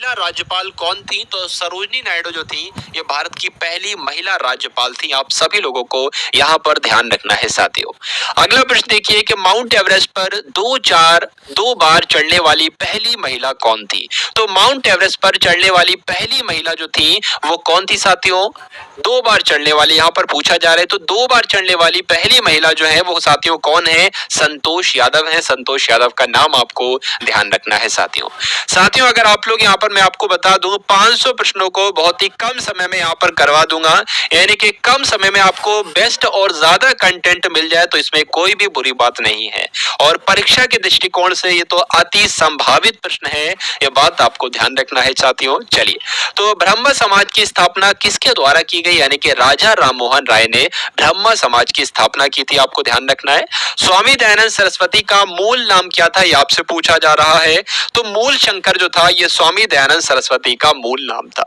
महिला राज्यपाल कौन थी? तो सरोजिनी नायडू जो थी ये भारत की पहली महिला राज्यपाल थी। आप सभी लोगों को यहाँ पर ध्यान रखना है साथियों। अगला प्रश्न देखिए कि माउंट एवरेस्ट पर दो बार चढ़ने वाली पहली महिला कौन थी? तो माउंट एवरेस्ट पर चढ़ने वाली पहली महिला जो थी वो कौन थी साथियों? दो बार चढ़ने वाली यहाँ पर पूछा जा रहा है। तो दो बार चढ़ने वाली पहली महिला जो है वो साथियों कौन है? संतोष यादव है। संतोष यादव का नाम आपको ध्यान रखना है साथियों। साथियों अगर आप लोग यहाँ पर मैं आपको बता दूं 500 प्रश्नों को बहुत ही कम समय में यहाँ पर करवा दूंगा, यानी कि कम समय में आपको बेस्ट और ज्यादा कंटेंट मिल जाए तो इसमें कोई भी बुरी बात नहीं है। और परीक्षा के दृष्टिकोण से ये तो अति संभावित प्रश्न है, ये बात आपको ध्यान रखना है साथियों। चलिए, तो ब्रह्म समाज की स्थापना किसके द्वारा की गई? यानी कि राजा राममोहन राय ने ब्रह्म समाज की स्थापना की थी, आपको ध्यान रखना है। स्वामी दयानंद सरस्वती का मूल नाम क्या था? ये आपसे पूछा जा रहा है। तो मूल शंकर जो था ये स्वामी दयानंद सरस्वती का मूल नाम था।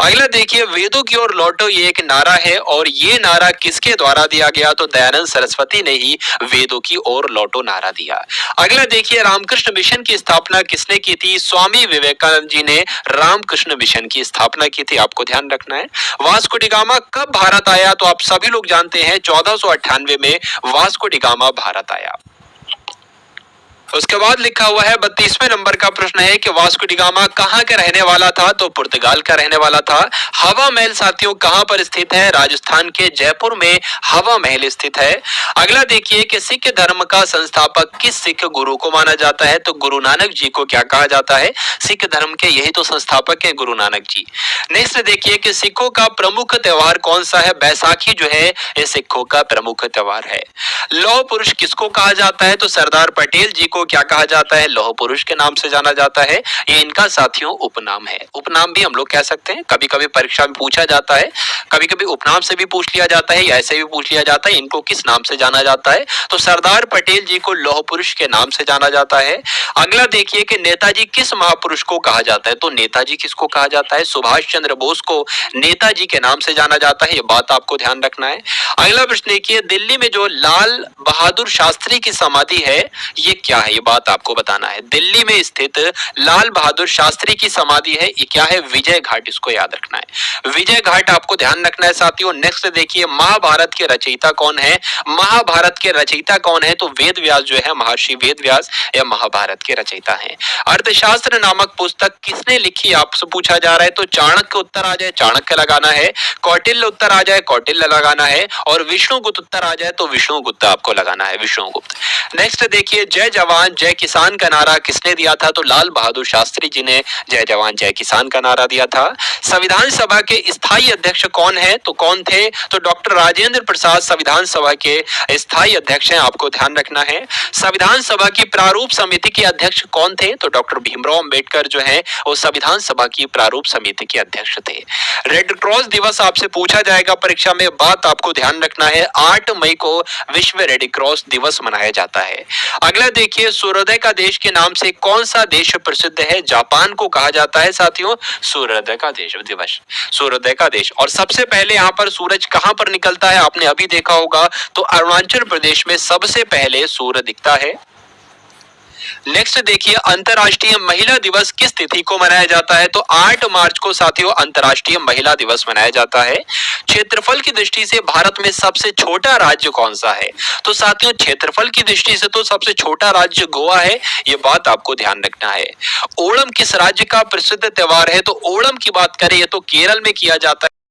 अगला देखिए, वेदों की ओर लौटो, ये एक नारा है और ये नारा किसके द्वारा दिया गया? तो दयानंद सरस्वती ने ही वेदों की ओर लौटो नारा दिया। अगला देखिए, रामकृष्ण मिशन की स्थापना किसने की थी? स्वामी विवेकानंद जी ने रामकृष्ण मिशन की स्थापना की थी, आपको ध्यान रखना है। वास्को डी गामा कब भारत आया? तो आप सभी लोग जानते हैं 1498 में वास्को डी गामा भारत आया। उसके बाद लिखा हुआ है 32वें नंबर का प्रश्न है कि वास्को डी गामा कहाँ का रहने वाला था? तो पुर्तगाल का रहने वाला था। हवा महल साथियों कहाँ पर स्थित है? राजस्थान के जयपुर में हवा महल स्थित है। अगला देखिए कि सिख धर्म का संस्थापक किस सिख गुरु को माना जाता है? तो गुरु नानक जी को क्या कहा जाता है? सिख धर्म के यही तो संस्थापक है गुरु नानक जी। नेक्स्ट देखिए कि सिखों का प्रमुख त्योहार कौन सा है? बैसाखी जो है ये सिखों का प्रमुख त्योहार है। लौह पुरुष किसको कहा जाता है? तो सरदार पटेल जी को क्या कहा जाता है? लौह पुरुष के नाम से जाना जाता है। ये इनका साथियों उपनाम है। उपनाम भी हम लोग कह सकते हैं, कभी कभी परीक्षा में पूछा जाता है, कभी कभी उपनाम से भी पूछ लिया जाता है या ऐसे भी पूछ लिया जाता है इनको किस नाम से जाना जाता है? तो सरदार पटेल जी को लौह पुरुष के नाम से जाना जाता है। अगला देखिए कि नेताजी किस महापुरुष को कहा जाता है? तो नेताजी किसको कहा जाता है? सुभाष चंद्र बोस को नेताजी के नाम से जाना जाता है, ये बात आपको ध्यान रखना है। अगला प्रश्न देखिए, दिल्ली में जो लाल बहादुर शास्त्री की समाधि है ये क्या है? ये बात आपको बताना है। दिल्ली में स्थित लाल बहादुर शास्त्री की समाधि है, ये क्या है? विजय घाट, इसको याद रखना है। विजय घाट आपको ध्यान रखना है साथियों। नेक्स्ट देखिए, महाभारत के रचयिता कौन है? महाभारत के रचयिता कौन है? तो वेद व्यास जो है, महर्षि वेद व्यास या महाभारत के रचयिता हैं। अर्थशास्त्र नामक पुस्तक किसने लिखी? आपसे पूछा जा रहा है। तो चाणक्य उत्तर आ जाए चाणक्य लगाना है, कौटिल्य उत्तर आ जाए कौटिल्य लगाना है, और विष्णुगुप्त उत्तर आ जाए तो विष्णुगुप्त आपको लगाना है, विष्णुगुप्त। नेक्स्ट देखिए, जय जवान जय किसान का नारा किसने दिया था? तो लाल बहादुर शास्त्री जी ने जय जवान जय किसान का नारा दिया था। संविधान सभा के स्थायी अध्यक्ष कौन है? तो कौन थे? तो डॉक्टर राजेंद्र प्रसाद संविधान सभा के स्थायी अध्यक्ष हैं, आपको ध्यान रखना है। संविधान सभा की प्रारूप समिति के अध्यक्ष कौन थे? तो डॉक्टर भीमराव अंबेडकर जो है वो संविधान सभा की प्रारूप समिति के अध्यक्ष थे। रेड क्रॉस दिवस आपसे पूछा जाएगा परीक्षा में, बात आपको ध्यान रखना है। 8 मई को विश्व रेड क्रॉस दिवस मनाया जाता है। अगला देखिए, सूर्योदय का देश के नाम से कौन सा देश प्रसिद्ध है? जापान को कहा जाता है साथियों सूर्योदय का देश दिवस, सूर्योदय का देश। और सबसे पहले यहाँ पर सूरज कहां पर निकलता है? आपने अभी देखा होगा, तो अरुणाचल प्रदेश में सबसे पहले सूर्य दिखता है। नेक्स्ट देखिए, अंतरराष्ट्रीय महिला दिवस किस तिथि को मनाया जाता है? तो 8 मार्च को साथियों अंतरराष्ट्रीय महिला दिवस मनाया जाता है। क्षेत्रफल की दृष्टि से भारत में सबसे छोटा राज्य कौन सा है? तो साथियों क्षेत्रफल की दृष्टि से तो सबसे छोटा राज्य गोवा है, ये बात आपको ध्यान रखना है। ओणम किस राज्य का प्रसिद्ध त्योहार है? तो ओणम की बात करें ये तो केरल में किया जाता है।